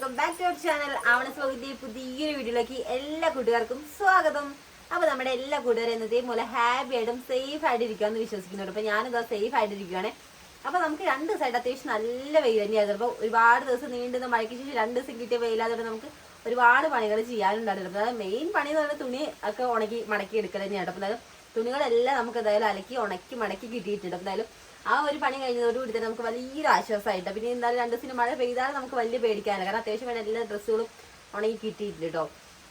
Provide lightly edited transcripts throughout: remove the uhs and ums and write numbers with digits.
Welcome back to our channel ആവണസ്വഗതി പുതിയൊരു വീഡിയോയിലേക്ക് എല്ലാ കൂട്ടുകാർക്കും സ്വാഗതം. അപ്പൊ നമ്മുടെ എല്ലാ കൂട്ടുകാരും ഇന്നത്തെ പോലെ ഹാപ്പി ആയിട്ടും സേഫ് ആയിട്ട് ഇരിക്കാന്ന് വിശ്വസിക്കുന്നുണ്ട്. അപ്പൊ ഞാനിതാ സേഫ് ആയിട്ടിരിക്കുകയാണ്. അപ്പൊ നമുക്ക് 2 ദിവസമായിട്ട് അത്യാവശ്യം നല്ല വെയിൽ തന്നെയായിരുന്നു. അപ്പൊ ഒരുപാട് ദിവസം നീണ്ടുന്ന മഴയ്ക്ക് ശേഷം 2 ദിവസം കിട്ടിയ വെയിലായതുകൊണ്ട് നമുക്ക് ഒരുപാട് പണികൾ ചെയ്യാനുണ്ടായിരുന്നു. അതായത് മെയിൻ പണി എന്ന് പറയുന്നത് തുണി ഒക്കെ ഉണക്കി മടക്കി എടുക്കൽ തന്നെയാണ്. അപ്പൊ എന്തായാലും തുണികളെല്ലാം നമുക്ക് എന്തായാലും അലക്കി ഉണക്കി മടക്കി കിട്ടിയിട്ടുണ്ട്. എന്തായാലും ആ ഒരു പണി കഴിഞ്ഞതോടുകൂടി തന്നെ നമുക്ക് വലിയൊരു ആശ്വാസമായിട്ട്. പിന്നെ എന്തായാലും 2 ദിവസം മഴ പെയ്താൽ നമുക്ക് വലിയ പേടിക്കാനില്ല. കാരണം അത്യാവശ്യം വേണ്ട എല്ലാ ഡ്രസ്സുകളും ഉണങ്ങി കിട്ടിയിട്ടുണ്ട് കേട്ടോ.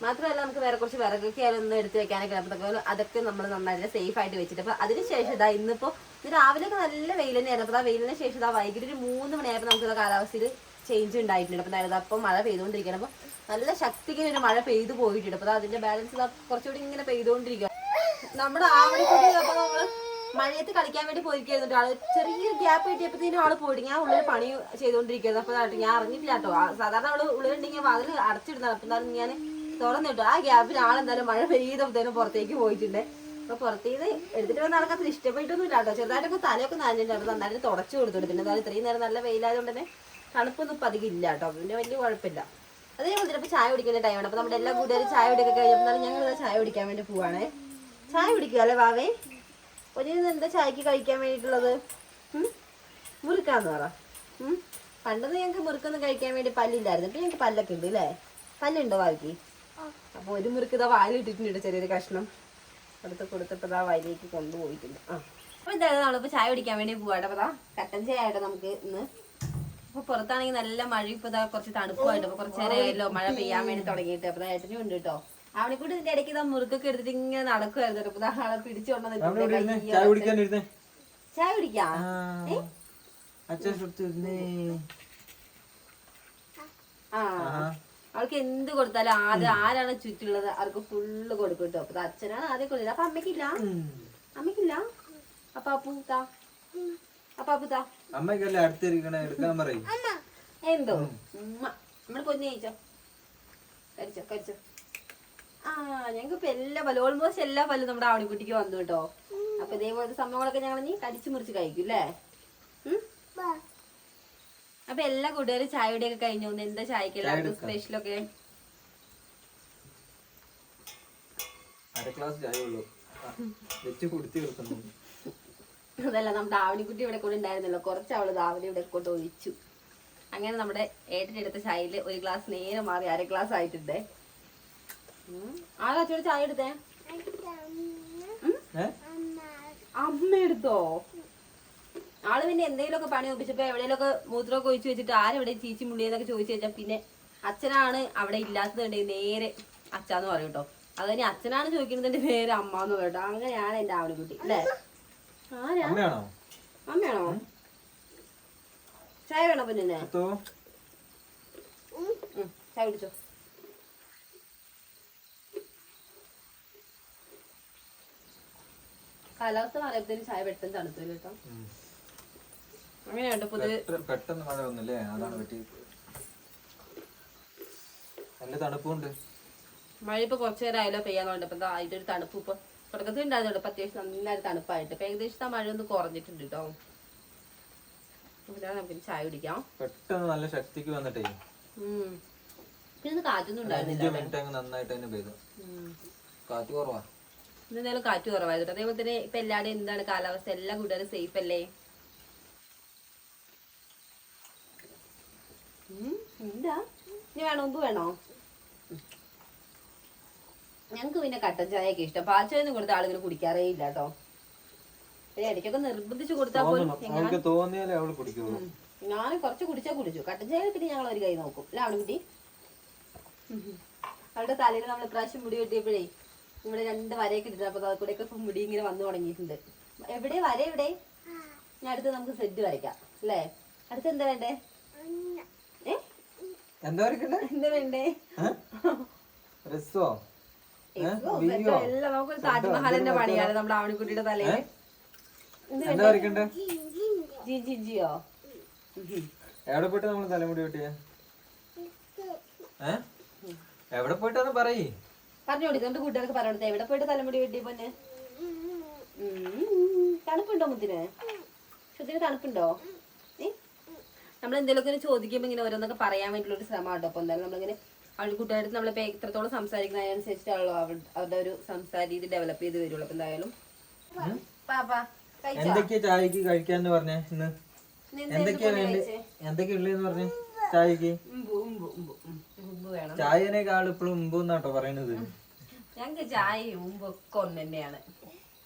മാത്രമല്ല നമുക്ക് വേറെ കുറച്ച് വിറകൊക്കെ ആയാലും എടുത്ത് വെക്കാനൊക്കെ അതൊക്കെ നമ്മൾ നന്നായിട്ട് സേഫ് ആയിട്ട് വെച്ചിട്ട്. അപ്പൊ അതിനുശേഷം ഇതാ ഇന്ന് രാവിലെയൊക്കെ നല്ല വെയിൽ തന്നെയായിരുന്നു. അപ്പൊ ആ വെയിലിന് ശേഷം ഇതാ വൈകിട്ട് ഒരു 3 മണിയായപ്പോൾ നമുക്ക് കാലാവസ്ഥയിൽ ചേഞ്ച് ഉണ്ടായിട്ടുണ്ട്. അപ്പൊ അതായത് അപ്പം മഴ പെയ്തുകൊണ്ടിരിക്കണം. അപ്പൊ നല്ല ശക്തിക്ക് ഒരു മഴ പെയ്തു പോയിട്ടുണ്ട്. അപ്പൊ അതിന്റെ ബാലൻസ് കുറച്ചുകൂടി ഇങ്ങനെ പെയ്തുകൊണ്ടിരിക്കുക. നമ്മുടെ ആവണിക്കൂടി അപ്പൊ നമ്മള് മഴയത്ത് കളിക്കാൻ വേണ്ടി പോയിരിക്കുന്നു. ആള് ചെറിയൊരു ഗ്യാപ്പ് കിട്ടിയപ്പോഴത്തേനും ആള് പോയിട്ട് ഞാൻ ഉള്ളിൽ പണി ചെയ്തുകൊണ്ടിരിക്കുന്നത്. അപ്പൊ ഞാൻ അറിഞ്ഞിട്ടില്ല കേട്ടോ. സാധാരണ അവള് ഉള്ളിലുണ്ടെങ്കിൽ അതിൽ അടച്ചിടുന്നത്. അപ്പൊ എന്തായാലും ഞാൻ തുറന്നിട്ടു. ആ ഗ്യാപ്പിൽ ആളെന്തായാലും മഴ പെയ്തപ്പോഴത്തേനും പുറത്തേക്ക് പോയിട്ടുണ്ട്. അപ്പൊ പുറത്തേക്ക് എടുത്തിട്ട് വന്ന ആൾക്കത്ര ഇഷ്ടപ്പെട്ടൊന്നും ഇല്ല കേട്ടോ. ചെറുതായിട്ടൊക്കെ തലയൊക്കെ നനഞ്ഞിട്ടുണ്ട്. അപ്പൊ നന്നായിട്ട് തുടച്ചു കൊടുത്തിട്ടുണ്ട്. പിന്നെ എന്തായാലും ഇത്രയും നേരം നല്ല വെയിലായതുകൊണ്ട് തന്നെ തണുപ്പൊന്നും ഇപ്പം അധികം ഇല്ല കേട്ടോ. പിന്നെ വലിയ കുഴപ്പമില്ല. അതേപോലെ ഇപ്പൊ ചായ കുടിക്കേണ്ട ടൈമാണ്. അപ്പൊ നമ്മുടെ എല്ലാ കൂട്ടുകാരും ചായ കുടിയൊക്കെ കഴിഞ്ഞപ്പോൾ ഞങ്ങൾ ചായ കുടിക്കാൻ വേണ്ടി പോവാണേ. ചായ കുടിക്കുക അല്ലേ വാവേ? ഒരു എന്താ ചായക്ക് കഴിക്കാൻ വേണ്ടിയിട്ടുള്ളത്? മുറുക്കാന്ന് പറ. പണ്ടൊന്നും ഞങ്ങൾക്ക് മുറുക്കൊന്നും കഴിക്കാൻ വേണ്ടി പല്ലില്ലായിരുന്നു. ഇപ്പൊ ഞങ്ങൾക്ക് പല്ലൊക്കെ ഉണ്ട് അല്ലേ? പല്ലുണ്ടോ വായിക്ക്? അപ്പൊ ഒരു മുറുക്ക് ഇതാ വായിലിട്ടിട്ടുണ്ട്. ചെറിയൊരു കഷ്ണം അടുത്ത് കൊടുത്തിട്ട് ഇതാ വായിലേക്ക് കൊണ്ടുപോയിട്ടുണ്ട്. അപ്പൊ എന്തായാലും നമ്മളിപ്പോ ചായ കുടിക്കാൻ വേണ്ടി പോവാട്ടെ. അപ്പൊ ഇതാ കട്ടൻ ചായ ആയിട്ട് നമുക്ക് ഇന്ന്. അപ്പൊ പുറത്താണെങ്കിൽ നല്ല മഴ. ഇപ്പൊ ഇതാ കുറച്ച് തണുപ്പായിട്ട്. അപ്പൊ കുറച്ച് നേരമായല്ലോ മഴ പെയ്യാൻ വേണ്ടി തുടങ്ങിയിട്ട്. അപ്പൊ ഏട്ടനും ഉണ്ട് കേട്ടോ. അവനെക്കൂടി ഇതിന്റെ ഇടയ്ക്ക് ഇതാ മുറുക്കൊക്കെ എടുത്തിട്ട് ഇങ്ങനെ നടക്കുമായിരുന്നു. അപ്പൊ ആളെ പിടിച്ചോണ്ടെന്ന് ചായ കുടിക്കാം. അവൾക്ക് എന്ത് കൊടുത്താലും ആദ്യം ആരാണ് ചുറ്റുള്ളത് അവർക്ക് ഫുള്ള് കൊടുക്കും കേട്ടോ. അപ്പൊ അച്ഛനാണ് ആദ്യം കൊടുത്തത്. അപ്പൊ അമ്മയ്ക്കില്ല. അപ്പൊ അപ്പൂത്താ അപ്പാപ്പൂത്താ അമ്മക്കല്ലേ അടുത്തിരിക്കണേ എടുക്കാൻ പറയും. എന്തോ നമ്മള് പൊന്നു കഴിച്ചോ കഴിച്ചോ കഴിച്ചോ. ഞങ്ങൾക്ക് ഇപ്പൊ എല്ലാ പല്ലും ഓൾമോസ്റ്റ് എല്ലാ പല്ലും നമ്മുടെ ആവണിക്കുട്ടിക്ക് വന്നു കേട്ടോ. അപ്പൊ ഇതേപോലത്തെ സംഭവങ്ങളൊക്കെ ഞങ്ങൾ നീ കടിച്ചു മുറിച്ച് കഴിക്കും അല്ലേ? അപ്പൊ എല്ലാ കൂട്ടുകാരും ചായയുടെയൊക്കെ കഴിഞ്ഞു. എന്താ ചായക്ക് എല്ലാവർക്കും സ്പെഷ്യലൊക്കെ? അതല്ല നമ്മുടെ ആവണിക്കുട്ടി ഇവിടെ കൂടെ ഉണ്ടായിരുന്നല്ലോ. കുറച്ച് അവള് രാവിലെ ഇവിടെ കൊണ്ട് ഒഴിച്ചു. അങ്ങനെ നമ്മുടെ ഏട്ടൻ്റെ അടുത്ത ചായയില് ഒരു ഗ്ലാസ് നേരെ മാറി 1/2 ഗ്ലാസ് ആയിട്ടുണ്ട്. ആരാ അച്ഛനോട് ചായ എടുത്തേ? അമ്മ എടുത്തോ? ആള് പിന്നെ എന്തെങ്കിലുമൊക്കെ പണി ഒപ്പിച്ചപ്പോ എവിടെയെങ്കിലൊക്കെ മൂത്രമൊക്കെ ഒഴിച്ചു വെച്ചിട്ട് ആരെവിടെ ചീച്ചി മുള്ളിയെന്നൊക്കെ ചോദിച്ചു വെച്ചാൽ പിന്നെ അച്ഛനാണ് അവിടെ ഇല്ലാത്തതുണ്ടെങ്കിൽ നേരെ അച്ഛാന്ന് പറയും കേട്ടോ. അതുതന്നെ അച്ഛനാണ് ചോദിക്കുന്നത് നേരെ അമ്മാന്ന് പറയും കേട്ടോ. അങ്ങനെയാണ് എന്റെ ആവണിക്കുട്ടി അല്ലേ? അമ്മയാണോ? ചായ വേണോ പിന്നെ? ചായ കുടിച്ചോ. കാലാവസ്ഥ മാറിയപ്പോഴത്തേനും ചായ പെട്ടെന്ന് തണുത്തില്ല കേട്ടോ. അങ്ങനെയുണ്ട് പെട്ടെന്ന് മഴ വന്നില്ലേ? അതാണ് പറ്റി. നല്ല തണുപ്പുണ്ട്. മഴ ഇപ്പൊ കുറച്ചു നേരം ആയാലോ പെയ്യാന്നുണ്ട്. അപ്പൊ അതിന്റെ ഒരു തണുപ്പ് ഇപ്പൊ തുടക്കത്തിൽ ഉണ്ടായിരുന്നുണ്ട്. ഇപ്പൊ അത്യാവശ്യം നന്നായിട്ട് തണുപ്പായിട്ട്. ഇപ്പൊ ഏകദേശം ആ മഴ ഒന്ന് കുറഞ്ഞിട്ടുണ്ട് കേട്ടോ. നമുക്ക് ചായ കുടിക്കാം. പെട്ടെന്ന് നല്ല ശക്തിക്ക് വന്നിട്ടേ പിന്നെ കാറ്റൊന്നും ഉണ്ടായിരുന്നില്ല. നന്നായിട്ട് തന്നെ പെയ്തു. കാറ്റ് കുറവാ. ഇന്നെന്തായാലും കാറ്റ് കുറവായിരുന്നു. അതേപോലെ തന്നെ ഇപ്പൊ എല്ലാവരുടെയും എന്താണ് കാലാവസ്ഥ? എല്ലാ കൂട്ടുകാരും സേഫ് അല്ലേ? എന്താ ഇനി വേണോ? മുമ്പ് വേണോ? ഞങ്ങക്ക് പിന്നെ കട്ടൻ ചായയൊക്കെ ഇഷ്ടം. പാൽ ചായ ഒന്നും കൊടുത്ത ആളുകൾ കുടിക്കാറേ ഇല്ല കേട്ടോ. ഇടയ്ക്കൊക്കെ നിർബന്ധിച്ച് കൊടുത്താൽ പോലും ഞാൻ കുറച്ച് കുടിച്ചു. കട്ടൻ ചായ പിന്നെ ഞങ്ങൾ ഒരു കൈ നോക്കും അല്ല ആവണിക്കുട്ടി? അവളുടെ തലയിൽ നമ്മൾ ഇപ്രാവശ്യം മുടി വെട്ടിയപ്പോഴേ ഇവിടെ 2 വരയൊക്കെ ഇട്ടിട്ട്. അപ്പൊ അതുകൂടെയൊക്കെ മുടി ഇങ്ങനെ വന്നു തുടങ്ങിയിട്ടുണ്ട്. എവിടെ വര എവിടെ? ഞാൻ അടുത്ത് നമുക്ക് സെറ്റ് വരയ്ക്കാം അല്ലേ? അടുത്ത് എന്താ വേണ്ടേ? എന്താ വേണ്ടേ? എല്ലാം നമുക്കൊരു താജ്മഹലിന്റെ പണിയാണ് നമ്മുടെ ആവണിക്കുട്ടിയുടെ തലയിൽ. ജിയോ എവിടെ പോയിട്ട് നമ്മള് തലമുടി വെട്ടിയ? എവിടെ പോയിട്ടാന്ന് പറയ്. പറഞ്ഞു കൊടുക്കും. നമ്മുടെ കൂട്ടുകാർക്ക് പറഞ്ഞു കൊടുത്തേ എവിടെ പോയിട്ട് തലമുടി വെട്ടി പൊന്നെ? തണുപ്പുണ്ടോ മുത്തിന്? ശ്രുതിന് തണുപ്പുണ്ടോ? നമ്മൾ എന്തെങ്കിലുമൊക്കെ ചോദിക്കുമ്പോൾ ഇങ്ങനെ ഓരോന്നൊക്കെ പറയാൻ വേണ്ടിയുള്ള ഒരു ശ്രമം കേട്ടോ. അപ്പൊ എന്തായാലും നമ്മളിങ്ങനെ കുട്ടികളുടെ നമ്മളിപ്പോ എത്രത്തോളം സംസാരിക്കുന്ന അതിനനുസരിച്ചാണല്ലോ അവരുടെ ഒരു സംസാര രീതി ഡെവലപ്പ് ചെയ്ത് വരുള്ളൂ. അപ്പൊ എന്തായാലും എന്തൊക്കെയാ ചായക്ക് കഴിക്കാന്ന് പറഞ്ഞേ ഇന്ന്? എന്തൊക്കെയാ വേണ്ടി എന്തൊക്കെയാ ഉള്ളതെന്ന് പറഞ്ഞേ ചായക്ക്? ചായനേക്കാൾ ഇപ്പോഴും ഉമ്പൂന്നാട്ടോ പറയണത്. ഞങ്ങക്ക് ചായയും ഉമ്പൊക്കെ ഒന്ന് തന്നെയാണ്.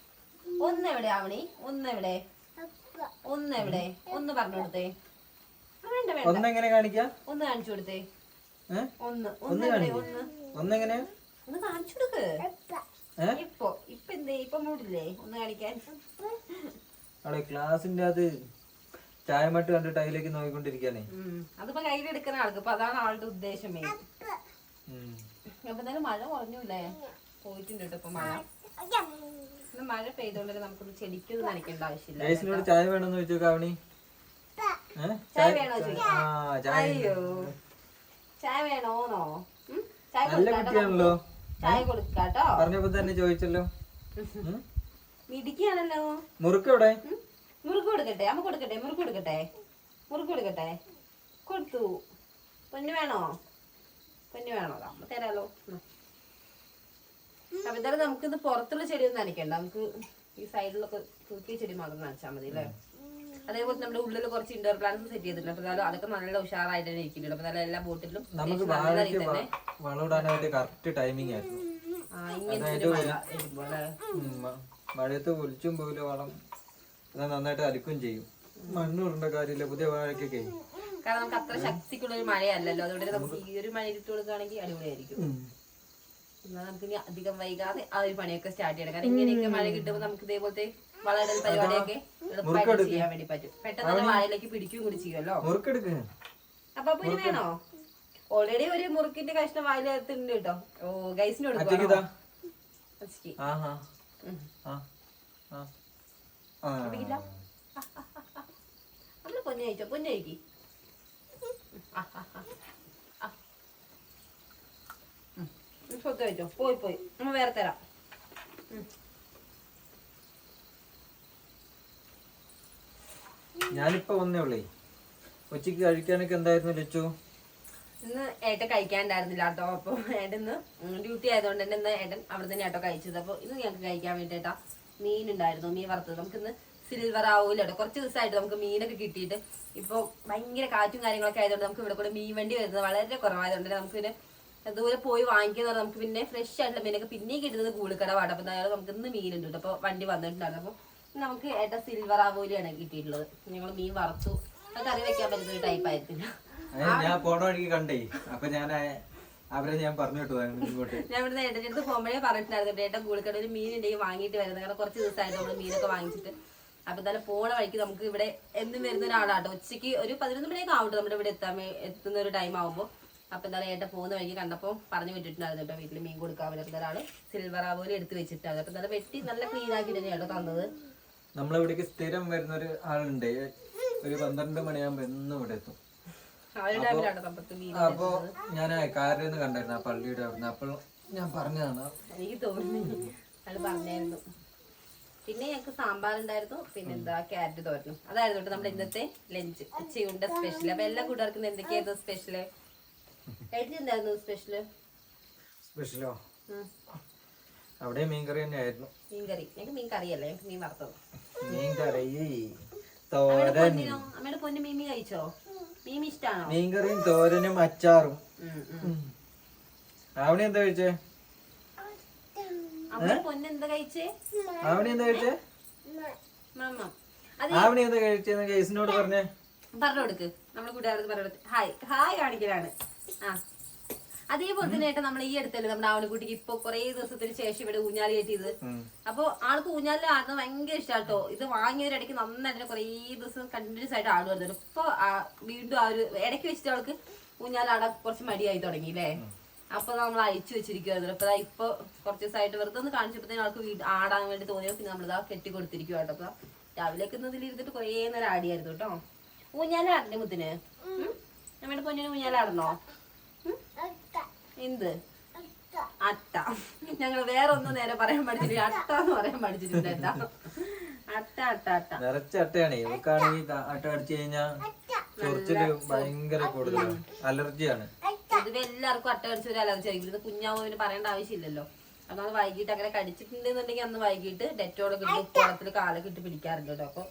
ഒന്നെവിടെ ആവണി? ഒന്നെവിടെ? ഒന്നെവിടെ? ഒന്ന് പറഞ്ഞു കൊടുത്തേ. വേണ്ട വേണ്ട, ഒന്നെങ്ങനെ കാണിക്കാ? ഒന്ന് കാണിച്ചു കൊടുത്തേ. ഒന്നെങ്ങനെ ഒന്ന് കാണിച്ചു കൊടുക്ക്. ഇപ്പൊ എന്തേ ഇപ്പൊ മൂടില്ലേ ഒന്ന് കാണിക്കാൻ? അവിടെ ക്ലാസിന്റെ അത് ചായ മട്ട് കണ്ടിട്ട് അതിലേക്ക് നോക്കിക്കൊണ്ടിരിക്കാനേ. അതിപ്പോ കയ്യിലെടുക്കുന്ന ആൾക്ക് ഇപ്പൊ അതാണ് ആളുടെ ഉദ്ദേശമേ. അപ്പൊ എന്തായാലും മഴ കുറഞ്ഞൂല്ലേ? പോയിട്ടുണ്ട് കേട്ടോ ഇപ്പൊ മഴ. മഴ പെയ്തോണ്ടല്ലേ നമുക്കൊന്ന് ചെടിക്കൊന്നും നനയ്ക്കേണ്ട ആവശ്യമില്ല. ചായ വേണമെന്ന് ചോദിച്ചോക്കാവണി. ചായ വേണോ ചോദിക്കാം? അയ്യോ ചായ വേണോന്നോ? നല്ല കുട്ടിയാണല്ലോ. ചായ കൊടുക്കാട്ടോ. പറഞ്ഞപ്പോ തന്നെ ചോദിച്ചല്ലോ. മിടിക്കാണല്ലോ. മുറുക്ക് എവിടെ? മുറുക്ക് കൊടുക്കട്ടെ? അമ്മ കൊടുക്കട്ടെ? മുറുക്ക് കൊടുക്കട്ടെ? മുറുക്ക് കൊടുക്കട്ടെ? കൊടുത്തു. പൊന്നു വേണോ? പൊന്നു വേണോ? അമ്മ തരാലോ. അപ്പൊ എന്തായാലും നമുക്കിത് പുറത്തുള്ള ചെടിയൊന്നും നനയ്ക്കണ്ട. നമുക്ക് ഈ സൈഡിലൊക്കെ തൂക്കിയ ചെടി മാത്രം നനച്ചാൽ മതി അല്ലേ? അതേപോലെ നമ്മുടെ ഉള്ളിൽ കുറച്ച് ഇൻഡോർ പ്ലാന്റ്സ് സെറ്റ് ചെയ്തിട്ടുണ്ട്. അപ്പൊ എന്തായാലും അതൊക്കെ നല്ല ഉഷാറായിട്ട് തന്നെ ഇരിക്കുന്നുണ്ട്. അപ്പൊ എല്ലാ ബോട്ടിലും നമുക്ക് കറക്റ്റ് ടൈമിംഗ് ആയിരുന്നു. മഴയത്ത് ഒലിച്ചും പോകില്ല വളം. നന്നായിട്ട് അലക്കും ചെയ്യും. മണ്ണുണ്ട കാര്യമില്ല പുതിയ വാഴക്കൊക്കെ. കാരണം നമുക്ക് അത്ര ശക്തിക്കുള്ള ഒരു മഴയല്ലല്ലോ. അതുകൊണ്ട് നമുക്ക് ഈ ഒരു മഴ ഇട്ട് കൊടുക്കുകയാണെങ്കിൽ അടിപൊളിയായിരിക്കും. എന്നാൽ നമുക്ക് ഇനി അധികം വൈകാതെ ആ ഒരു പണിയൊക്കെ സ്റ്റാർട്ട് ചെയ്യണം. കാരണം ഇങ്ങനെയൊക്കെ മഴ കിട്ടുമ്പോൾ നമുക്ക് ഇതേപോലത്തെ വളയിടൽ പരിപാടിയൊക്കെ എളുപ്പമായിട്ട് ചെയ്യാൻ വേണ്ടി പറ്റും. പെട്ടെന്ന് തന്നെ വാഴയിലേക്ക് പിടിക്കുകയും കൂടി ചെയ്യുമല്ലോ. അപ്പൊ പിന്നെ വേണോ? ഓൾറെഡി ഒരു മുറുക്കിന്റെ കഷ്ണം വായിലെത്തുണ്ട് കേട്ടോ. ഓ ഗൈസിന് കൊടുക്കാം. നമ്മള് പൊന്നു കഴിച്ചോ? പൊന്നു കഴിക്കി. സ്വത്ത് കഴിച്ചോ? പോയി നമ്മ വേറെ തരാം. ഞാനിപ്പോ വന്നേ ഉള്ളേ. ഉച്ചക്ക് കഴിക്കാനൊക്കെ എന്തായിരുന്നു ലച്ചു? ഇന്ന് ഏട്ടൻ കഴിക്കാണ്ടായിരുന്നില്ല കേട്ടോ. അപ്പൊ ഏട്ടന്ന് ഡ്യൂട്ടി ആയതുകൊണ്ട് തന്നെ ഇന്ന് ഏട്ടൻ അവിടെ തന്നെ ഏട്ടോ കഴിച്ചത്. അപ്പൊ ഇന്ന് ഞങ്ങൾക്ക് കഴിക്കാൻ വേണ്ടിട്ടാ മീൻ ഉണ്ടായിരുന്നു. മീൻ വറുത്തത്. നമുക്കിന്ന് സിൽവർ ആവൂല കേട്ടോ. കുറച്ച് ദിവസമായിട്ട് നമുക്ക് മീനൊക്കെ കിട്ടിയിട്ട് ഇപ്പൊ ഭയങ്കര കാറ്റും കാര്യങ്ങളൊക്കെ ആയതുകൊണ്ട് നമുക്ക് ഇവിടെ കൂടെ മീൻ വണ്ടി വരുന്നത് വളരെ കുറവായതുകൊണ്ട് നമുക്ക് പിന്നെ അതുപോലെ പോയി വാങ്ങിക്കുന്നത് നമുക്ക് പിന്നെ ഫ്രഷ് ആയിട്ടുള്ള മീനൊക്കെ പിന്നെയും കിട്ടുന്നത് കൂളിക്കടവാണ്. അപ്പൊ എന്തായാലും നമുക്ക് ഇന്ന് മീനുണ്ട് കേട്ടോ. അപ്പൊ വണ്ടി വന്നിട്ടുണ്ടായിരുന്നു. അപ്പൊ നമുക്ക് ഏട്ട സിൽവർ ആവൂലിയാണ് കിട്ടിയിട്ടുള്ളത്. ഞങ്ങൾ മീൻ വറുത്തു. അത് കറി വെക്കാൻ പറ്റുന്ന ഒരു ടൈപ്പ് ആയിരിക്കില്ല. ഞാൻ പോണ വഴിക്ക് കണ്ടേ. അപ്പൊ ഞാൻ അവരെ ഞാൻ പറഞ്ഞു കേട്ടു. ഞാൻ ഇവിടുന്ന് ഏട്ടൻ്റെ അടുത്ത് പോകുമ്പോഴേ പറഞ്ഞിട്ടുണ്ടായിരുന്നു ഏട്ടൻ കൂളിക്കടയിൽ മീൻ ഉണ്ടെങ്കിൽ വാങ്ങിയിട്ട് വരുന്നത്. കാരണം കുറച്ച് ദിവസമായിട്ട് നമ്മൾ മീനൊക്കെ വാങ്ങിച്ചിട്ട്. അപ്പൊ എന്തായാലും പോണ വഴിക്ക് നമുക്ക് ഇവിടെ എന്നും വരുന്ന ഒരാളാട്ടോ. ഉച്ചയ്ക്ക് ഒരു 11 മണിയൊക്കെ ആവട്ടെ നമ്മുടെ ഇവിടെ എത്തുന്ന ഒരു ടൈം ആവുമ്പോൾ. അപ്പൊ എന്തായാലും ഏട്ടൻ പോകുന്ന വഴിക്ക് കണ്ടപ്പോൾ പറഞ്ഞു വിട്ടിട്ടുണ്ടായിരുന്നു കേട്ടോ വീട്ടിൽ മീൻ കൊടുക്കാൻ പറ്റുന്ന ഒരാള് സിൽവർ ആവോലി എടുത്ത് വെച്ചിട്ടാണ്. അപ്പൊ എന്തായാലും വെട്ടി നല്ല ക്ലീൻ ആക്കി തന്നെയാണ് തന്നത്. നമ്മളിവിടേക്ക് സ്ഥിരം വരുന്ന ഒരു ആളുണ്ട്. ഒരു 12 മണിയാകുമ്പോ എന്നും ഇവിടെ എത്തും. അപ്പൊ ഞാൻ കാറിൽ നിന്ന് കണ്ടായിരുന്നു ആ പള്ളിയുടെ അവിടുന്ന്. അപ്പോൾ ഞാൻ പറഞ്ഞതാണ്. എനിക്ക് തോന്നി അത് പറഞ്ഞായിരുന്നു. പിന്നെ ഞങ്ങൾക്ക് സാമ്പാർ ഉണ്ടായിരുന്നു. പിന്നെന്താ ക്യാരറ്റ് തോരനും. അതായിരുന്നു നമ്മുടെ ഇന്നത്തെ ലഞ്ച് ഉച്ചയുടെ സ്പെഷ്യൽ. അപ്പൊ എല്ലാ കൂട്ടുകാർക്കും എന്തൊക്കെയായിരുന്നു സ്പെഷ്യല്? എന്തായിരുന്നു സ്പെഷ്യലോ? അവിടെ മീൻകറി തന്നെ ആയിരുന്നു. മീൻകറി. ഞങ്ങൾക്ക് മീൻ കറിയല്ലേ, ഞങ്ങൾക്ക് മീൻ വറുത്തത്. മീൻകറി അമ്മയുടെ പൊന്നു മീമി കഴിച്ചോ? മീമി ഇഷ്ടാണോ? മീൻകറിയും തോരനും അച്ചാറും. അവിടെ എന്താ കഴിച്ചേ? പൊന്ന് എന്താ കഴിച്ചേ? അവിടെ എന്താ കഴിച്ചേ? അവിടെ എന്താ കഴിച്ചെന്ന് കേസിനോട് പറഞ്ഞേ. പറഞ്ഞു കൊടുക്ക്. നമ്മുടെ കൂട്ടുകാർക്ക് പറഞ്ഞു കൊടുത്ത് ഹായ് കാണിക്കലാണ്. അതേപോലെ തന്നെ ഏട്ടാ നമ്മൾ ഈ അടുത്തല്ലേ നമ്മുടെ ആവണിക്കുട്ടിക്ക് ഇപ്പൊ കുറെ ദിവസത്തിന് ശേഷം ഇവിടെ ഊഞ്ഞാല് കയറ്റിയത്. അപ്പൊ ആൾക്ക് ഊഞ്ഞാലിൽ ആടുന്നത് ഭയങ്കര ഇഷ്ടാട്ടോ. ഇത് വാങ്ങിയവരിടയ്ക്ക് നന്നായിട്ട് കുറെ ദിവസം കണ്ടിന്യൂസ് ആയിട്ട് ആടുമായിരുന്നു. ഇപ്പൊ വീണ്ടും ആ ഒരു ഇടയ്ക്ക് വെച്ചിട്ട് അവൾക്ക് ഊഞ്ഞാലാടാൻ കുറച്ച് മടിയായി തുടങ്ങി അല്ലേ? അപ്പൊ നമ്മൾ അയച്ചു വെച്ചിരിക്കുവായിരുന്നു. അപ്പൊ ഇപ്പൊ കുറച്ച് ദിവസമായിട്ട് വെറുതെ ഒന്ന് കാണിച്ചപ്പോഴത്തേനും ആൾക്ക് ആടാൻ വേണ്ടി തോന്നിയോ. പിന്നെ നമ്മളിതാ കെട്ടി കൊടുത്തിരിക്കും കേട്ടോ. അപ്പൊ രാവിലേക്ക് ഇരുന്നിട്ട് കുറേ നേരം ആടിയായിരുന്നു കേട്ടോ. ഊഞ്ഞാലാടണ്ടേ മുത്തിന്? നമ്മുടെ പൊന്നിന് ഊഞ്ഞാലാടണോ? എന്ത് അട്ട? ഞങ്ങൾ വേറെ ഒന്നും നേരെ പറയാൻ പഠിച്ചിട്ടില്ല. അട്ട എന്ന് പറയാൻ പഠിച്ചിട്ടില്ല. അട്ട അട്ട അട്ട നിറച്ച അട്ടയാണ്. ഇവക്കാണെങ്കിൽ അട്ട അടിച്ചു കഴിഞ്ഞാ ചൊറിച്ചില് ഭയങ്കര കൂടുതലാണ്, അലർജിയാണ്. പൊതുവെ എല്ലാവർക്കും അട്ട കടിച്ച ഒരു അലർജി ആയിരിക്കും. ഇത് കുഞ്ഞാവുന്നതിന് പറയേണ്ട ആവശ്യമില്ലല്ലോ. അന്ന് വൈകിട്ട് അങ്ങനെ കടിച്ചിട്ടുണ്ടെന്നുണ്ടെങ്കിൽ അന്ന് വൈകിട്ട് ഡെറ്റോളൊക്കെ ഇട്ട് ഉപ്പളത്തിൽ കാലൊക്കെ ഇട്ട് പിടിക്കാറുണ്ട് കേട്ടോ.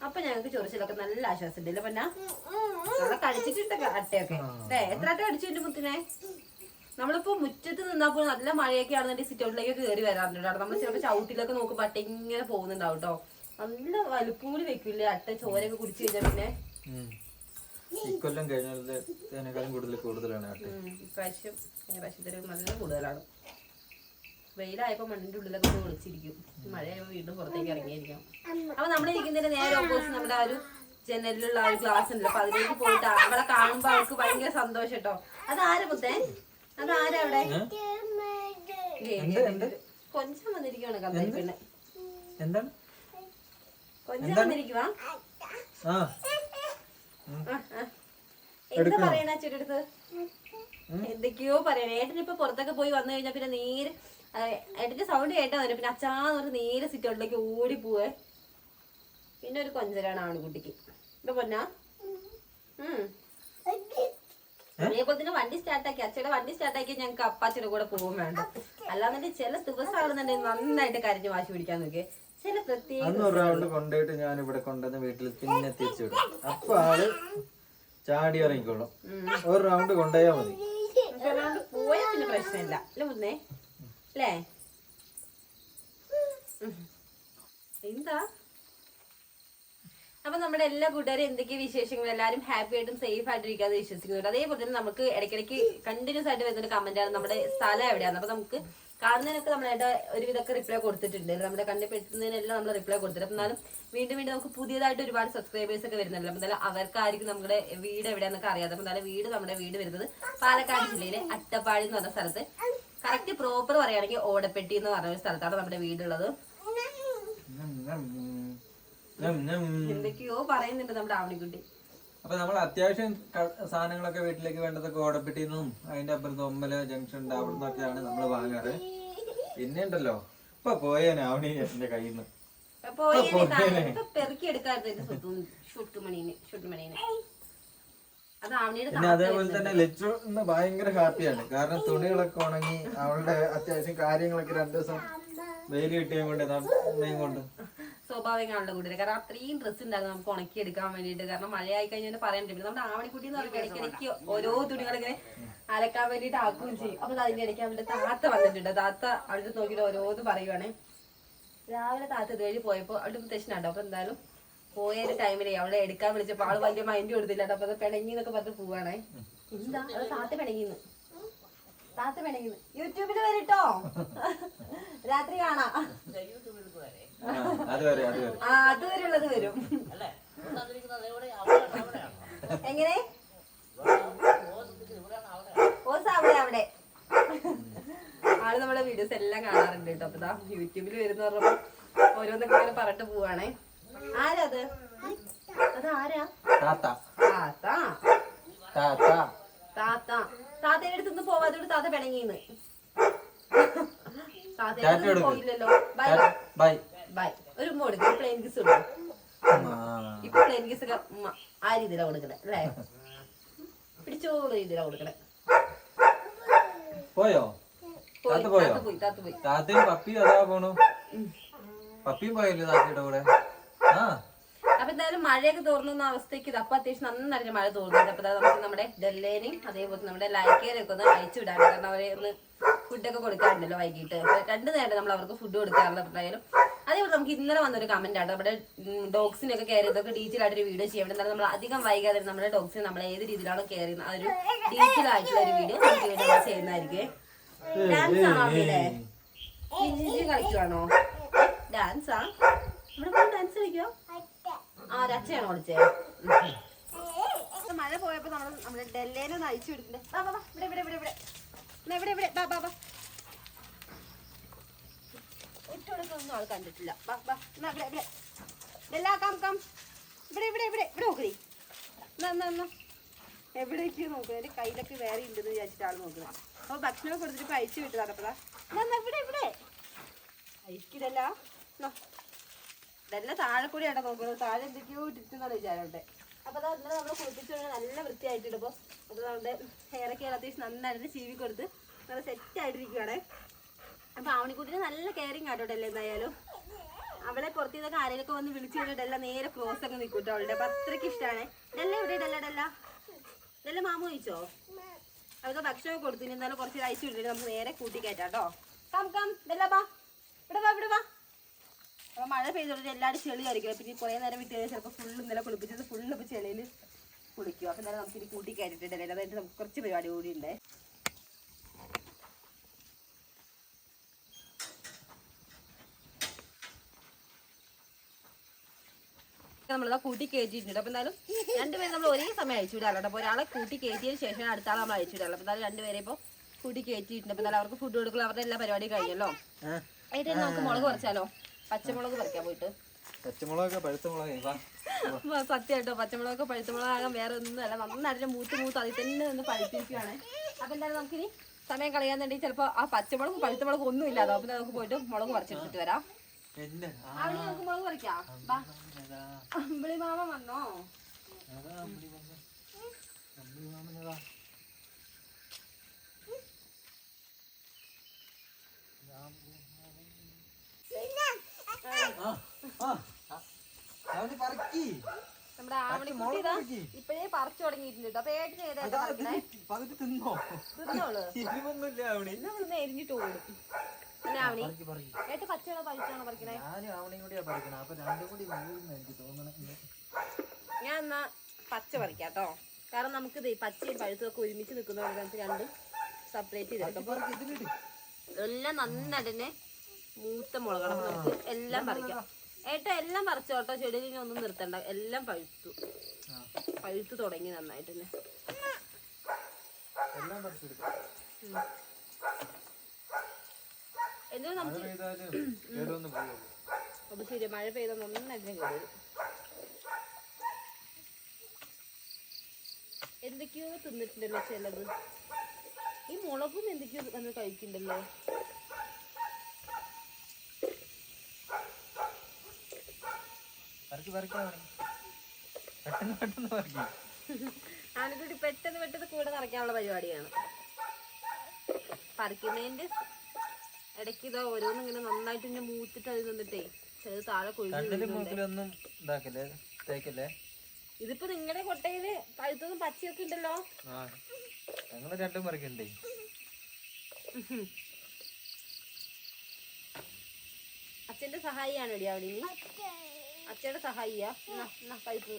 അപ്പൊ ഞങ്ങൾക്ക് ചൊറിച്ചിലൊക്കെ നല്ല ആശ്വാസം ഉണ്ട്. പിന്നെ നമ്മളെ കടിച്ചിട്ടുണ്ട് അട്ടയൊക്കെ. എത്ര അട്ട കടിച്ചിട്ടുണ്ട് മുത്തിനെ? നമ്മളിപ്പോ മുറ്റത്ത് നിന്നപ്പോൾ നല്ല മഴയൊക്കെ ആണെന്നുണ്ടെങ്കിൽ സിറ്റ് ഔട്ടിലേക്ക് കയറി വരാറുണ്ട്. നമ്മൾ ചിലപ്പോൾ ചവിട്ടിലൊക്കെ നോക്കുമ്പോൾ അട്ട ഇങ്ങനെ പോകുന്നുണ്ടാവും കേട്ടോ. നല്ല വലുപ്പൂടി വെക്കില്ലേ അട്ട, ചോരയൊക്കെ കുടിച്ചു കഴിഞ്ഞാൽ. പിന്നെ ഇക്കൊല്ലം കഴിഞ്ഞാലും കൂടുതലാണ് ഇപ്രാവശ്യത്തിന് നല്ല കൂടുതലാണ്. വെയിലായപ്പോ മണ്ണിന്റെ ഉള്ളിലൊക്കെ ഒളിച്ചിരിക്കും, മഴയായപ്പോ വീണ്ടും പുറത്തേക്ക് ഇറങ്ങിയിരിക്കും. അപ്പൊ നമ്മളിരിക്കുന്നതിന്റെ നേരെ ഓപ്പോസിറ്റ് നമ്മുടെ ആ ഒരു ജനലിലുള്ള ആ ഒരു ഗ്ലാസ് ഉണ്ടല്ലോ, അപ്പൊ അതിലേക്ക് പോയിട്ട് അവളെ കാണുമ്പോ അവൾക്ക് ഭയങ്കര സന്തോഷം കേട്ടോ. അതാരാ മുത്തേ? അതാരാ അവിടെ? കൊഞ്ചം വന്നിരിക്കുവാണ് കമ്പനി പെണ്ണ്. എന്താണ് കൊഞ്ചം വന്നിരിക്കുവാ? എന്താ പറയണ ചെടിയെടുത്ത്? എന്തൊക്കെയോ പറയണേ. ഏട്ടനിപ്പൊ പുറത്തൊക്കെ പോയി വന്നു കഴിഞ്ഞാൽ പിന്നെ നേരെ ഏട്ടന്റെ സൗണ്ട് കേട്ടാ വരും. പിന്നെ അച്ഛാന്ന് പറഞ്ഞ് നേരെ സിറ്റൗട്ടിലേക്ക് ഓടി പോവേ. പിന്നെ ഒരു കൊഞ്ചലാണ് ആൺകുട്ടിക്ക്. എന്താ പൊന്നാ? അതേപോലെ തന്നെ വണ്ടി സ്റ്റാർട്ടാക്കി, അച്ഛയുടെ വണ്ടി സ്റ്റാർട്ടാക്കി ഞങ്ങൾക്ക് അപ്പാച്ചിയുടെ കൂടെ പോകും വേണ്ട. അല്ലാന്നുണ്ടെങ്കിൽ ചില ദിവസമാണെന്നുണ്ടെങ്കിൽ നന്നായിട്ട് കരഞ്ഞ് വാശി പിടിക്കാൻ നോക്കിയേ. ചില പ്രത്യേക കൊണ്ടുപോയിട്ട് ഞാൻ ഇവിടെ കൊണ്ടുവന്ന് വീട്ടിൽ പിന്നെ തിരിച്ചുവിടും. അപ്പൊ ആള് ചാടി ഇറങ്ങിക്കോളും. ഒരു റൗണ്ട് കൊണ്ടുപോയാ മതി. പോയാ പിന്നെ പ്രശ്നമില്ല അല്ലേ മുന്നേ? അല്ലേ? എന്താ? അപ്പൊ നമ്മുടെ എല്ലാ കൂട്ടുകാരും എന്തൊക്കെ വിശേഷങ്ങളും എല്ലാവരും ഹാപ്പി ആയിട്ടും സേഫ് ആയിട്ടിരിക്കാന്ന് വിശ്വസിക്കുന്നുണ്ട്. അതേപോലെ തന്നെ നമുക്ക് ഇടയ്ക്കിടയ്ക്ക് കണ്ടിന്യൂസ് ആയിട്ട് വരുന്നൊരു കമന്റ് ആണ് നമ്മുടെ സ്ഥലം എവിടെയാണ്. അപ്പൊ നമുക്ക് കാണുന്നതിനൊക്കെ നമ്മളായിട്ട് ഒരുവിധമൊക്കെ റിപ്ലൈ കൊടുത്തിട്ടുണ്ട്. നമ്മുടെ കണ്ണിൽ പെട്ടുന്നതിനെല്ലാം നമ്മൾ റിപ്ലൈ കൊടുത്തിട്ടുണ്ട്. എന്നാലും വീണ്ടും വീണ്ടും നമുക്ക് പുതിയതായിട്ട് ഒരുപാട് സബ്സ്ക്രൈബേഴ്സ് ഒക്കെ വരുന്നുണ്ടല്ലോ. അപ്പൊ എന്തായാലും അവർക്കായിരിക്കും നമ്മുടെ വീട് എവിടെയാന്നൊക്കെ അറിയാതെ. അപ്പൊ എന്തായാലും നമ്മുടെ വീട് വരുന്നത് പാലക്കാട് ജില്ലയിലെ അട്ടപ്പാടി എന്ന് പറഞ്ഞ സ്ഥലത്ത്, കറക്റ്റ് പ്രോപ്പർ പറയുകയാണെങ്കിൽ ഓടപ്പെട്ടി എന്ന് പറഞ്ഞ ഒരു സ്ഥലത്താണ് നമ്മുടെ വീടുള്ളത്. എന്തൊക്കെയോ പറയുന്നുണ്ട് നമ്മുടെ ആവണിക്കുട്ടി. അപ്പൊ നമ്മൾ അത്യാവശ്യം സാധനങ്ങളൊക്കെ വീട്ടിലേക്ക് വേണ്ടതൊക്കെ ഓടപ്പെട്ടിന്നും അതിന്റെ അപ്പുറത്ത് ഒമ്പല ജംഗ്ഷൻ ഉണ്ട്, അവിടെ നിന്നൊക്കെയാണ് നമ്മൾ വാങ്ങാറ്. പിന്നെ ഉണ്ടല്ലോ ഇപ്പൊ പോയേനെ ആവണി എന്റെ കയ്യിൽ നിന്ന് പെറുക്കി എടുക്കാറുണ്ട് ഷുട്ടുമണീനെ. പിന്നെ അതേപോലെ തന്നെ ലച്ചു ഇന്ന് ഭയങ്കര ഹാപ്പിയാണ്. കാരണം തുണികളൊക്കെ ഉണങ്ങി അവളുടെ അത്യാവശ്യം കാര്യങ്ങളൊക്കെ 2 ദിവസം വെയിൽ കിട്ടിയും കൊണ്ട് അമ്മയും കൊണ്ട് സ്വാഭാവികമാണല്ലോ കൂട്ടിയത്. കാരണം അത്രയും ഡ്രസ്സ് ഉണ്ടാകും നമുക്ക് ഉണക്കി എടുക്കാൻ വേണ്ടിയിട്ട്. കാരണം മഴയായി കഴിഞ്ഞാൽ പറയണ്ടേ. നമ്മുടെ ആവണിക്കുട്ടി എന്ന് പറയുമ്പോൾ ഇടയ്ക്കിടയ്ക്ക് ഓരോ തുണികളിങ്ങനെ അലക്കാൻ വേണ്ടിയിട്ട് ആക്കുകയും ചെയ്യും. അപ്പൊ അതിന്റെ ഇടയ്ക്ക് അവളുടെ താത്ത വന്നിട്ടുണ്ട്. താത്ത അവിടെ നോക്കിയിട്ട് ഓരോന്ന് പറയുവാണേ. രാവിലെ താത്ത ഇതുവഴി പോയപ്പോ അവിടെ മുത്തശ്ശനുണ്ടോ. അപ്പൊ എന്തായാലും പോയൊരു ടൈമിലേ അവളെ എടുക്കാൻ വിളിച്ചപ്പോ ആള് വലിയ മൈൻഡ് കൊടുത്തില്ല. അപ്പൊ അത് പിണങ്ങി എന്നൊക്കെ പറഞ്ഞ് പോവാണേ. എന്താ അത് താത്ത പിണങ്ങിന്ന് യൂട്യൂബിൽ വരട്ടോ, രാത്രി കാണാം. അതുവരെ ഉള്ളത് വരും. എങ്ങനെ ഓസ് അവിടെ ആള് നമ്മുടെ വീഡിയോസ് എല്ലാം കാണാറുണ്ട് കേട്ടോ. അപ്പൊ യൂട്യൂബിൽ വരുന്ന പറഞ്ഞപ്പോ ഓരോന്നൊക്കെ ഇങ്ങനെ പറഞ്ഞിട്ട് പോവാണേ. ആരാ അത്? അതാരാ? താത്തയുടെ അടുത്ത് പോവാത്തോട് താത്ത പിണങ്ങിന്ന്. താത്തയുടെ പോയില്ലല്ലോ. Bye bye. ഒരു ഉമ്മ കൊടുക്കും. പ്ലെയിൻ കിസ് കൊടുക്കും. ഇപ്പൊ പ്ലെയിൻ കിസ് ഒക്കെ ആ രീതിയിലാ കൊടുക്കണേ അല്ലേ? പിടിച്ചോളൂ രീതിയിലാ കൊടുക്കണേ. പോയോ? പോയി. താത്തയും പപ്പിയും അതാ പോണു. പപ്പിയും പോയല്ലോ താത്തയുടെ കൂടെ. അപ്പൊ എന്തായാലും മഴയൊക്കെ തോർന്നുന്ന അവസ്ഥയ്ക്ക് അപ്പൊ അത്യാവശ്യം നന്നായിട്ട് മഴ തോന്നുന്നുണ്ട്. അപ്പൊ നമുക്ക് നമ്മുടെ ഡെല്ലേനെയും അതേപോലെ നമ്മുടെ ലൈക്കേനെയൊക്കെ ഒന്ന് അയച്ചു വിടാൻ. കാരണം അവരെ ഒന്ന് ഫുഡൊക്കെ കൊടുക്കാറുണ്ടല്ലോ വൈകിട്ട്. 2 നേരം നമ്മൾ അവർക്ക് ഫുഡ് കൊടുക്കാറുണ്ട്. എന്തായാലും അതേപോലെ നമുക്ക് ഇന്നലെ വന്നൊരു കമന്റ് ആണ് നമ്മുടെ ഡോഗ്സിനൊക്കെ കെയർ ചെയ്തൊക്കെ ഡീറ്റെയിൽ ആയിട്ടൊരു വീഡിയോ ചെയ്യാൻ. എന്നാലും നമ്മൾ അധികം വൈകാതെ നമ്മുടെ ഡോഗ്സിനെ നമ്മൾ ഏത് രീതിയിലാണോ കെയർ ചെയ്യുന്നത് ആ ഒരു ഡീറ്റെയിൽ ആയിട്ടുള്ള ഒരു വീഡിയോ നമുക്ക് വീഡിയോ ചെയ്യുന്നതായിരിക്കും. ഡാൻസ് ആണോ അവിടെ? കളിക്കുവാണോ? ഡാൻസാ? ഇവിടെ ഡാൻസ് കളിക്കോ? രച്ചയാണോ വിളിച്ചേ? മഴ പോയപ്പോ നമ്മുടെ ഡെല്ലേനെ ഒന്ന് അയച്ചു വിട്ടിട്ടുണ്ട്. ഒറ്റൊന്നും ആൾ കണ്ടിട്ടില്ല. നോക്കണേ എവിടേക്ക് നോക്കുന്നത്? എന്റെ കയ്യിലൊക്കെ വേറെ ഉണ്ടെന്ന് വിചാരിച്ചിട്ട് ആൾ നോക്കുന്നത്. അപ്പൊ ഭക്ഷണം കൊടുത്തിട്ട് അയച്ചു വിട്ടതാണ്. അപ്പതാ ഇവിടെ അയക്കിടല്ല ഇതെല്ലാം താഴെ കൂടി ആട്ടോ നോക്കുന്നത്. താഴെ എന്തൊക്കെയോ ഇട്ടിട്ടുണ്ടെന്നാണ് വിചാരോട്ടെ. അപ്പൊ അതാ ഇന്നലെ നമ്മൾ കുളിപ്പിച്ചുകൊണ്ട് നല്ല വൃത്തിയായിട്ടുണ്ട്. അപ്പൊ അത് നമ്മുടെ ഹെയറൊക്കെ അത്യാവശ്യം നന്നായിട്ട് ചീവി കൊടുത്ത് നല്ല സെറ്റ് ആയിട്ടിരിക്കുകയാണ്. അപ്പൊ ആവണിക്കുട്ടിന് നല്ല കെയറിങ് ആട്ടോട്ടല്ലേ എന്തായാലും. അവളെ പുറത്തു നിന്നൊക്കെ ആരെയൊക്കെ വന്ന് വിളിച്ചു കഴിഞ്ഞിട്ടല്ല നേരെ ക്ലോസ് ഒക്കെ നിൽക്കൂട്ടോ അവളുടെ. അപ്പൊ അത്രയ്ക്ക് ഇഷ്ടമാണ്. ഡെല്ല ഇവിടെ ഡെല്ല മാമു കഴിച്ചോ? അവർക്ക് ഭക്ഷണമൊക്കെ കൊടുത്തു. ഇനി എന്നാലും കുറച്ച് അയച്ചു വിട്ടിട്ട് നമുക്ക് നേരെ കൂട്ടി കയറ്റാട്ടോ. കം ഡെല്ല വാ, ഇവിടെ വാ. അപ്പൊ മഴ പെയ്തോട്ട് എല്ലാവരും ചെളി കളിക്കും. പിന്നെ കുറേ നേരം വിട്ട് കഴിഞ്ഞാൽ ചിലപ്പോൾ ഫുള്ള് ഇന്നലെ കുളിപ്പിച്ചത് ഫുള്ള് ഇപ്പോൾ ചെളിയിൽ കുളിക്കും. അപ്പൊ എന്നാലും നമുക്ക് ഇനി കൂട്ടി കയറ്റിട്ടില്ല. അതായിട്ട് നമുക്ക് കുറച്ച് പരിപാടി കൂടി ഉണ്ട്. നമ്മളിതാ കൂട്ടി കയറ്റിയിട്ടുണ്ട്. അപ്പൊ എന്തായാലും രണ്ടുപേരും നമ്മൾ ഒരേ സമയം അയച്ചു വിടാറുണ്ട്. അപ്പൊ ഒരാളെ കൂട്ടി കയറ്റിയതിന് ശേഷം അടുത്ത ആളെ നമ്മൾ അയച്ചു വിടാറുള്ളൂ. അപ്പൊ എന്തായാലും രണ്ടുപേരെ ഇപ്പൊ കൂട്ടി കയറ്റിയിട്ടുണ്ട്. അപ്പൊ എന്തായാലും അവർക്ക് ഫുഡ് കൊടുക്കുക, അവരുടെ എല്ലാ പരിപാടിയും കഴിഞ്ഞല്ലോ. ആയിട്ട് നമുക്ക് മുളക് പറിച്ചാലോ? പച്ചമുളക് പറിക്കാൻ പോയിട്ട്. പച്ചമുളകൊക്കെ പഴുത്തമുളക് സത്യമായിട്ടോ, പച്ചമുളകൊക്കെ പഴുത്തമുളകാകാൻ വേറെ ഒന്നും അല്ല. നന്നായിട്ട് മൂത്ത് അതിൽ തന്നെ നിന്ന് പഴുത്തിരിക്കുകയാണ്. അപ്പൊ എന്തായാലും നമുക്കിനി സമയം കളയാൻ വേണ്ടി ചിലപ്പോൾ ആ പഴുത്തമുളക് ഒന്നും ഇല്ലാതെ അപ്പൊ നമുക്ക് പോയിട്ട് മുളക് പറിച്ചെടുത്തിട്ട് വരാം. അവിടെ നമുക്ക് മുളക് പറിക്കാം. അമ്പിളി മാമ വന്നോ? നമ്മുടെ ആവണിക്കുട്ടി ഇതാ ഇപ്പഴേ പറിച്ചു തുടങ്ങിയിട്ടുണ്ട്. അപ്പൊ ഏട്ടന് ഏതാ തിന്നോളൂ, നമ്മളിന്ന് എരിഞ്ഞിട്ട് ഓടും. പിന്നെ ആവണി ഏട്ട് പച്ചയാണോ പഴുത്താണോ പറിക്കണേ? ഞാൻ എന്നാ പച്ച പറിക്കാട്ടോ. കാരണം നമുക്ക് പച്ചയും പഴുത്തുമൊക്കെ ഒരുമിച്ച് നിൽക്കുന്നതുകൊണ്ട് നമുക്ക് രണ്ടും സെപ്പറേറ്റ് ചെയ്തെടുക്കാം. എല്ലാം നന്നായിട്ട് തന്നെ മൂത്ത മുളകാണ്. അപ്പൊ നമുക്ക് എല്ലാം പറിക്കാം. ഏട്ടാ എല്ലാം പറിച്ചോട്ടോ, ചെടിയിൽ ഒന്നും നിർത്തണ്ട. എല്ലാം പഴുത്തു തുടങ്ങി നന്നായിട്ട് തന്നെ. എന്നാൽ നമുക്ക് അത് ശരി, മഴ പെയ്താൽ നന്നായിട്ട് കേടും. എന്തൊക്കെയോ തിന്നിട്ടുണ്ടല്ലോ ചിലത്. ഈ മുളകും എന്തൊക്കെയോ നമ്മൾ കഴിക്കണ്ടല്ലോ. ആനക്കുട്ടി പെട്ടെന്ന് കൂടെ നിറയ്ക്കാനുള്ള പരിപാടിയാണ്. പറിക്കുന്നതിന്റെ ഇടയ്ക്ക് ഇതാ ഓരോന്നും ഇങ്ങനെ നന്നായിട്ട് ഇങ്ങനെ മൂത്തിട്ട് അത് നിന്നിട്ടേ ചിലത് താഴെ കൊഴുതൊന്നും. ഇതിപ്പോ നിങ്ങളുടെ കൊട്ടയില് പഴുത്തതും പച്ചയൊക്കെ ഉണ്ടല്ലോ. രണ്ടും പറിക്കണ്ടേ? അച്ഛന്റെ സഹായിയാണ് എടി അവിടെ. ഇനി അച്ഛയുടെ സഹായിയാ പഴുപ്പ്.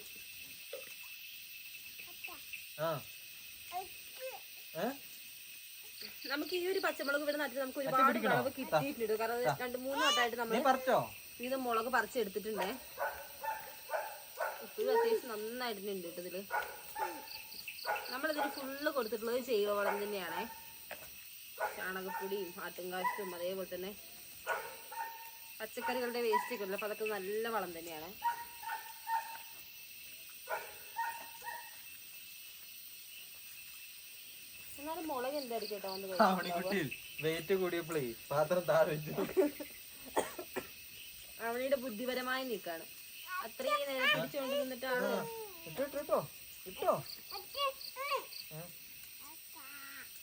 നമുക്ക് ഈ ഒരു പച്ചമുളക് ഇവിടെ നട്ടിട്ട് നമുക്ക് ഒരുപാട് വിളവ് കിട്ടിയിട്ടുണ്ട്. കാരണം 2-3 വട്ടമായിട്ട് നമ്മൾ ഇത് മുളക് പറിച്ചെടുത്തിട്ടുണ്ടേ. ഇപ്പോഴും അത്യാവശ്യം നന്നായിട്ടുണ്ട് കേട്ടോ ഇതില്. നമ്മളിതിന് ഫുള്ള് കൊടുത്തിട്ടുള്ളത് ജൈവവളം തന്നെയാണേ. ചാണകപ്പൊടിയും ആട്ടുംകാശും അതേപോലെ തന്നെ പച്ചക്കറികളുടെ വേസ്റ്റ് ഒക്കെ ഉള്ളു. അപ്പൊ അതൊക്കെ നല്ല വളം തന്നെയാണ്. എന്നാലും മുളക് എന്തായിരിക്കും കേട്ടോ അവണിയുടെ ബുദ്ധിപരമായി നീക്കാണ്. അത്രയും നേരം പിടിച്ചുകൊണ്ട് നിന്നിട്ടാണ്.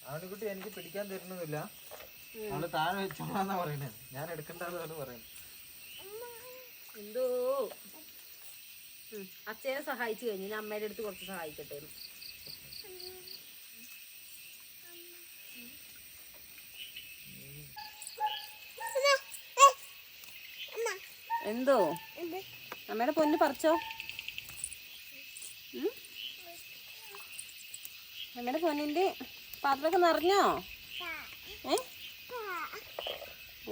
ആവണിക്കുട്ടി എനിക്ക് പിടിക്കാൻ തരുന്നില്ല. അവള് താഴെ വെച്ചോളാന്നാ പറയണേ. ഞാൻ എടുക്കണ്ടെന്ന് പറയുന്നത്. എന്തോ അച്ഛനെ സഹായിച്ചു കഴിഞ്ഞു. ഞാൻ അമ്മയുടെ അടുത്ത് കുറച്ച് സഹായിക്കട്ടെ. എന്തോ അമ്മയുടെ പൊന്ന് പറിച്ചോ? അമ്മയുടെ പൊന്നിന്റെ പാത്രമൊക്കെ നിറഞ്ഞോ?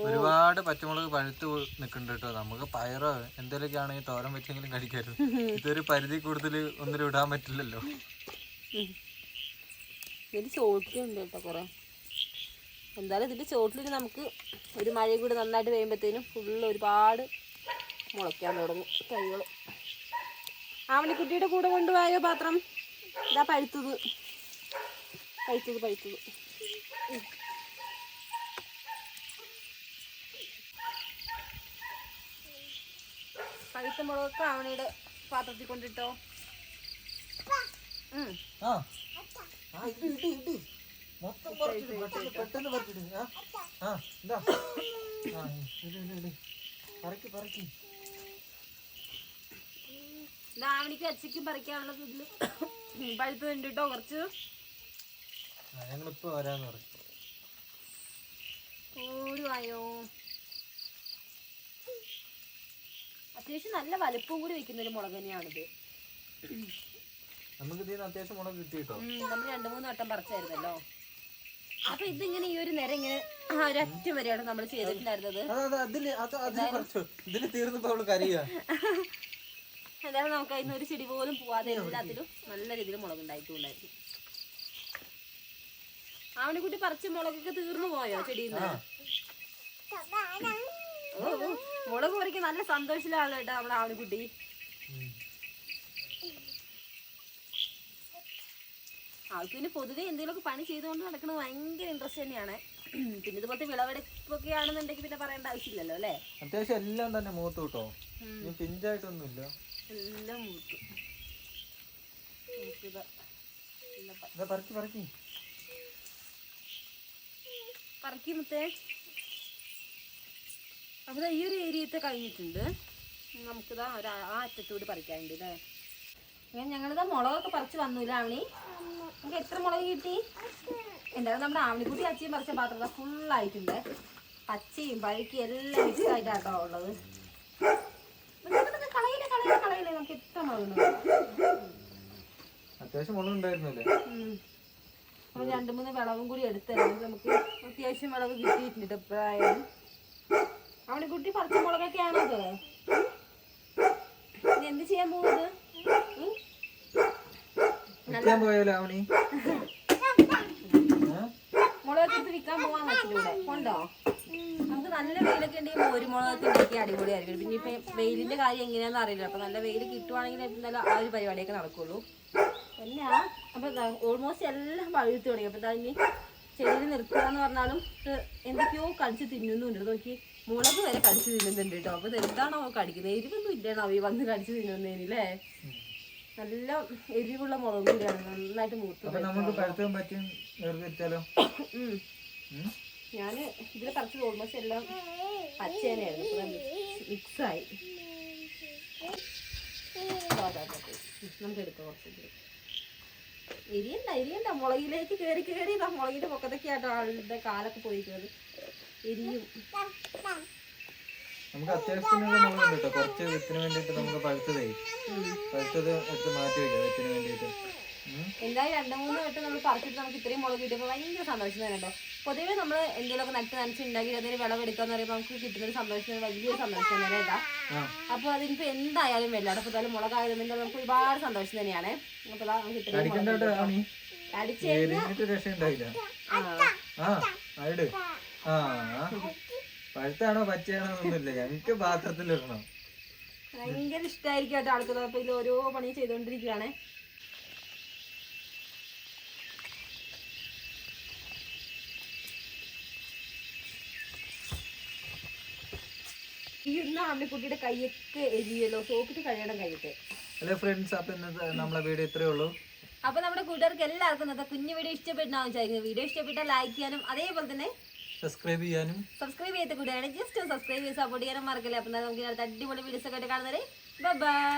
ഒരുപാട് പച്ചമുളക് പഴുത്ത് നിൽക്കുന്നുണ്ട് കേട്ടോ. നമുക്ക് പയറോ എന്തെങ്കിലുമൊക്കെ ആണെങ്കിൽ തോരൻ വെച്ചെങ്കിലും കഴിക്കായിരുന്നു. ഇതൊരു പരിധി കൂടുതൽ ഒന്നിനും ഇടാൻ പറ്റില്ലല്ലോ. ഇതിന്റെ ചോട്ടിലുണ്ട് കേട്ടോ കുറെ. എന്തായാലും ഇതിന്റെ ചോട്ടിൽ നമുക്ക് ഒരു മഴയും കൂടി നന്നായിട്ട് പെയ്യുമ്പോഴത്തേനും ഫുള്ള് ഒരുപാട് മുളയ്ക്കാൻ തുടങ്ങും തൈകൾ. ആവണിക്കുട്ടിയുടെ കൂടെ കൊണ്ടുപോയോ പാത്രം? ഇതാ പഴുത്തത്. പഴുത്ത മുളകൊക്കെ ആവണിയുടെ പാത്രത്തിൽ കൊണ്ടിട്ടോ. ആ ആ ഇട് ഇട് ഇട് മൊത്തം പറിച്ചിട്ട് പെട്ടെന്ന് പറിച്ചിട്ട് ആ ഇതാ ആ ഇട് ഇട് ഇട് പറക്കി പറക്കി ദാവണിക്ക് അച്ചയ്ക്കും പറിക്കാനുള്ളത് ഇതില് പഴുത്തുണ്ട് കേട്ടോ കുറച്ച്. ഞങ്ങളിപ്പോ വരാന്ന് പറഞ്ഞു. ഓടുവായോ. അത്യാവശ്യം നല്ല വലുപ്പവും കൂടി വെക്കുന്ന ഒരു മുളക് തന്നെയാണിത്. നമുക്ക് ഇതിന് അത്യാവശ്യം മുളക് കിട്ടി കേട്ടോ. നമ്മൾ 2-3 വട്ടം പറിച്ചായിരുന്നല്ലോ. അപ്പൊ ഇതിങ്ങനെ ഈ ഒരു നിര ഇങ്ങനെ ഒരറ്റം വരെയാണ് നമ്മൾ ചെയ്തിട്ടുണ്ടായിരുന്നത്. ഇതില് തീർന്നപ്പോ അവള് കരയുക. അതായത് നമുക്ക് അതിന് ഒരു ചെടി പോലും പോവാതെ എല്ലാത്തിലും നല്ല രീതിയിൽ മുളക് ഉണ്ടായിട്ടുണ്ടായിരുന്നു. ആവണിക്കുട്ടി പറിച്ച മുളകൊക്കെ തീർന്നു പോയോ ചെടിയിൽ നിന്ന്? മുളക് പറിക്കാൻ നല്ല സന്തോഷത്തിലാണ് കേട്ടോ നമ്മുടെ ആവണിക്കുട്ടി. ആൾക്ക് പിന്നെ പൊതുവെ എന്തെങ്കിലുമൊക്കെ പണി ചെയ്തുകൊണ്ട് നടക്കുന്നത് ഭയങ്കര ഇൻട്രസ്റ്റ് തന്നെയാണ്. പിന്നെ ഇതുപോലത്തെ വിളവെടുപ്പൊക്കെ ആണെന്നുണ്ടെങ്കിൽ പിന്നെ പറയേണ്ട ആവശ്യമില്ലല്ലോ അല്ലേ. അത്യാവശ്യം എല്ലാം തന്നെ മൂത്ത് കിട്ടോ, പിഞ്ചായിട്ടൊന്നുമില്ല, എല്ലാം മൂത്തു. പറക്കി മുത്തേ. അപ്പൊ ഈ ഒരു ഏരിയത്തെ കഴിഞ്ഞിട്ടുണ്ട്. നമുക്കിതാ ആ അറ്റത്തൂടി പറിക്കാനുണ്ട് അല്ലേ. അങ്ങനെ ഞങ്ങളിതാ മുളകൊക്കെ പറിച്ച് വന്നില്ല ആവണി. നമുക്ക് എത്ര മുളക് കിട്ടി? എന്തായാലും നമ്മുടെ ആവണിക്കുട്ടി അച്ചിയും പറിച്ച പാത്രം ഫുള്ളായിട്ടുണ്ട്. പച്ചയും പഴുക്കി എല്ലാം മിക്സ് ആയിട്ടാട്ടോ ഉള്ളത്. കളയില്ലേ കളയില്ലേ കളയില്ലേ. നമുക്ക് എത്ര മുളകുണ്ട്? അത്യാവശ്യം മുളക് ഉണ്ടായിരുന്നല്ലേ. 2-3 വിളവും കൂടി എടുത്തരാം. നമുക്ക് അത്യാവശ്യം വിളവ് കിട്ടിയിട്ടുണ്ട് ഇപ്പോഴായാലും. ആവണിക്കുട്ടി പറിച്ച മുളകൊക്കെ ആണത്. ഇനി എന്ത് ചെയ്യാൻ പോകുന്നത്? മുളകൊക്കെ എടുത്ത് വിൽക്കാൻ പോവാൻ വെച്ചിലൂടെ കൊണ്ടോ. നമുക്ക് നല്ല വെയിലൊക്കെ ഉണ്ടെങ്കിൽ ഒരു മുളകൊക്കെ ഉണ്ടാക്കി അടിപൊളിയായിരിക്കും. പിന്നെ ഇപ്പൊ വെയിലിന്റെ കാര്യം എങ്ങനെയാണെന്ന് അറിയില്ല. അപ്പൊ നല്ല വെയിൽ കിട്ടുവാണെങ്കിൽ എന്തായാലും ആ ഒരു പരിപാടിയൊക്കെ നടക്കുള്ളൂ. പിന്നെ അപ്പൊ ഓൾമോസ്റ്റ് എല്ലാം പഴുത്തു തുടങ്ങി. അപ്പൊ ഇനി ചെടിയിൽ നിർത്തുക എന്ന് പറഞ്ഞാലും എന്തൊക്കെയോ കടിച്ച് തിന്നുന്നുണ്ട്. നോക്കി മുളക് വരെ കടിച്ച് തിന്നുന്നുണ്ട് കേട്ടോ. അപ്പൊ എന്താണോ കടിക്കുന്നത്? എരിവൊന്നും ഇല്ലണോ ഈ വന്ന് കടിച്ച് തിന്നുന്നതിനല്ലേ. നല്ല എരിവുള്ള മുളക് കൂടിയാണ്. നന്നായിട്ട് മൂത്ത്. ഞാന് ഇതിൽ പറിച്ചത് ഓൾമോസ്റ്റ് എല്ലാം പച്ചേനായിരുന്നു. മിക്സായി. നമുക്ക് എടുക്കാം കുറച്ച്. എരിയണ്ട മുളകിലേക്ക് കയറി മുളകിന്റെ പൊക്കത്തൊക്കെയാട്ടോ ആളുടെ കാലൊക്കെ പോയിരിക്കുന്നത്. എരിയും. നമുക്ക് അത്യാവശ്യത്തിനുള്ള മുളകുണ്ട് കേട്ടോ. കുറച്ച് വിത്തിന് വേണ്ടിട്ട് നമുക്ക് പഴുത്തത് എടുത്ത് മാറ്റി വെക്കാം വിത്തിന് വേണ്ടിട്ട്. എന്തായാലും 2-3 വട്ടം നമ്മൾ പറിച്ചിട്ട് നമുക്ക് ഇത്രയും മുളക് കിട്ടിയപ്പോൾ ഭയങ്കര സന്തോഷം തന്നെ കേട്ടോ. പൊതുവെ നമ്മൾ എന്തെങ്കിലുമൊക്കെ നനച്ചുണ്ടാക്കി അതിന് വിളവെടുക്കാന്ന് പറയുമ്പോൾ നമുക്ക് കിട്ടുന്ന ഒരു സന്തോഷം വലിയൊരു സന്തോഷം തന്നെ കേട്ടാ. അപ്പൊ അതിനിപ്പോ എന്തായാലും വരില്ല. അടപ്പത്താലും മുളകായതുകൊണ്ട് നമുക്ക് ഒരുപാട് സന്തോഷം തന്നെയാണ്. അപ്പൊ നമുക്ക് ഇത്രയും പഴുത്താണോ പച്ചയാണോ ഒന്നുമില്ല, ഞങ്ങൾക്ക് പാത്രത്തിലിടണം. ഭയങ്കര ഇഷ്ടമായിരിക്കും കേട്ടോ ആൾക്കത്. അപ്പൊ ഇതിൽ ഓരോ പണി ചെയ്തോണ്ടിരിക്കുകയാണ്. ഈ ഇന്ന് ആമിക്കുട്ടിയുടെ കൈയൊക്കെ എരിയല്ലോ. സോപ്പിട്ട് കഴിയണം കൈയൊക്കെ. ഹലോ ഫ്രണ്ട്സ്, അപ്പൊ ഇന്നത്തെ നമ്മളെ വീഡിയോ ഇത്രയേ ഉള്ളൂ. അപ്പൊ നമ്മുടെ കൂട്ടുകാർക്ക് എല്ലാവർക്കും ഇന്നത്തെ കുഞ്ഞു വീഡിയോ ഇഷ്ടപ്പെട്ടാന്ന് വിചാരിക്കുന്നത്. വീഡിയോ ഇഷ്ടപ്പെട്ടാൽ ലൈക്ക് ചെയ്യാനും അതേപോലെ തന്നെ സബ്സ്ക്രൈബ് ചെയ്യാത്ത കൂടെയാണ് ജസ്റ്റ് സബ്സ്ക്രൈബ് ചെയ്ത് സപ്പോർട്ട് ചെയ്യാനും മറക്കില്ല. അപ്പൊ നമുക്ക് അടിപൊളി വീഡിയോസ് ഒക്കെ ആയിട്ട് കാണുന്നത്. Bye bye.